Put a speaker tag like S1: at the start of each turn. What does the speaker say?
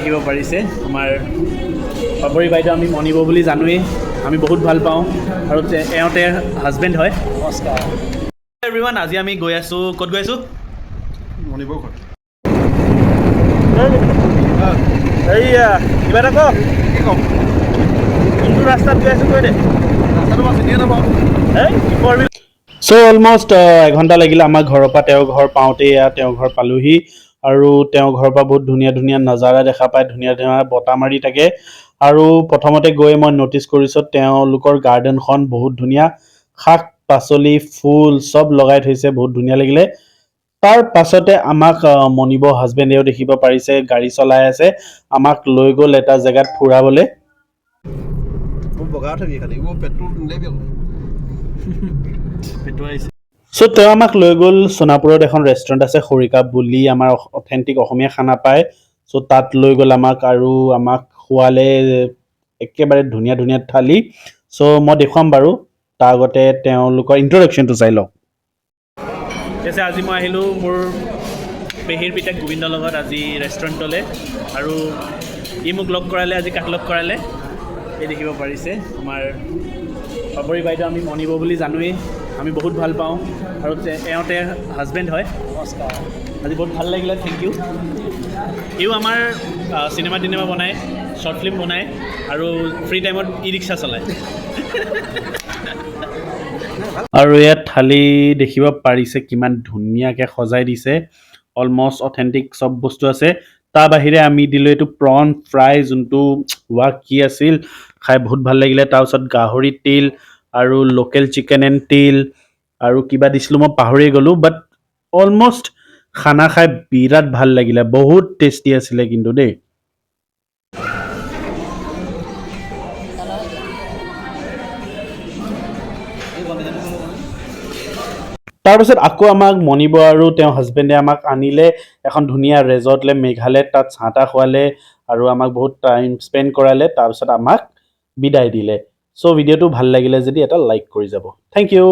S1: দেখিব পাৰিছে আমাৰ পাপৰি বাইদেউ আমি মনিব বুলি জানোৱেই আমি বহুত ভাল পাওঁ আৰু এওঁতে হাজবেণ্ড হয়
S2: নমস্কাৰ
S1: এভৰিৱান আজি আমি গৈ আছোঁ ক'ত গৈ আছোঁ
S2: মনিব ঘৰ
S1: এইয়া কিবা এটা কওক
S2: কি ক'ম
S1: কোনটো ৰাস্তাত গৈ আছোঁ কৈ দে
S2: ৰাস্তাটো মই চিনিয়ে নাপাওঁ
S1: চ' অলমষ্ট এঘণ্টা লাগিলে আমাৰ ঘৰৰ পৰা তেওঁৰ ঘৰ পাওঁতে তেওঁৰ ঘৰ পালোহি আৰু তেওঁৰ ঘৰৰ পৰা বহুত ধুনীয়া ধুনীয়া নজাৰা দেখা পায় ধুনীয়া ধুনীয়া বতাহ মাৰি থাকে আৰু প্ৰথমতে গৈ মই ন'টিছ কৰিছোঁ তেওঁলোকৰ গাৰ্ডেনখন বহুত ধুনীয়া শাক পাচলি ফুল চব লগাই থৈছে বহুত ধুনীয়া লাগিলে তাৰ পাছতে আমাক মনিব হাজবেণ্ডেও দেখিব পাৰিছে গাড়ী চলাই আছে আমাক লৈ গ'ল এটা জেগাত ফুৰাবলৈ
S2: মোৰ বগা থবি খালি মোৰ পেটটো নিলেবি
S1: চ' তেওঁ আমাক লৈ গ'ল সোণাপুৰত এখন ৰেষ্টুৰেণ্ট আছে খৰিকা বুলি আমাৰ অথেণ্টিক অসমীয়া খানা পায় চ' তাত লৈ গ'ল আমাক আৰু আমাক খোৱালে একেবাৰে ধুনীয়া ধুনীয়া থালি চ' মই দেখুৱাম বাৰু তাৰ আগতে তেওঁলোকৰ ইন্ট্ৰডাকশ্যনটো চাই লওঁ ঠিক আছে আজি মই আহিলোঁ মোৰ পেহীৰ পিতেক গোবিন্দৰ লগত আজি ৰেষ্টুৰেণ্টলৈ আৰু ই মোক লগ কৰালে আজি কাক লগ কৰালে এই দেখিব পাৰিছে আমাৰ পাপৰি বাইদেউ আমি মনিব বুলি জানোৱেই আমি বহুত ভাল পাওঁ আৰু এওঁতে হাজবেণ্ড হয়
S2: নমস্কাৰ
S1: আজি বহুত ভাল লাগিলে থেংক ইউ ইও আমাৰ চিনেমা টিনেমা বনায় শ্বৰ্ট ফিল্ম বনায় আৰু ফ্ৰী টাইমত ই ৰিক্সা চলায় আৰু ইয়াত থালি দেখিব পাৰিছে কিমান ধুনীয়াকৈ সজাই দিছে অলমষ্ট অথেণ্টিক চব বস্তু আছে তাৰ বাহিৰে আমি দিলোঁ এইটো প্ৰন ফ্ৰাই যোনটো কি আছিল খাই বহুত ভাল লাগিলে তাৰপিছত গাহৰি তিল আৰু লোকেল চিকেন এণ্ড তিল আৰু কিবা দিছিলোঁ মই পাহৰি গ'লোঁ বাট অলমষ্ট খানা খাই বিৰাট ভাল লাগিলে বহুত টেষ্টি আছিলে কিন্তু দেই তাৰপিছত আকৌ আমাক মনিব আৰু তেওঁ হাজবেণ্ডে আমাক আনিলে এখন ধুনীয়া ৰেজৰ্টলৈ মেঘালয়ত তাত চাহ তাহ খোৱালে আৰু আমাক বহুত টাইম স্পেণ্ড কৰালে তাৰপিছত আমাক বিদায় দিলে চ' ভিডিঅ'টো ভাল লাগিলে যদি এটা লাইক কৰি যাব থেংক ইউ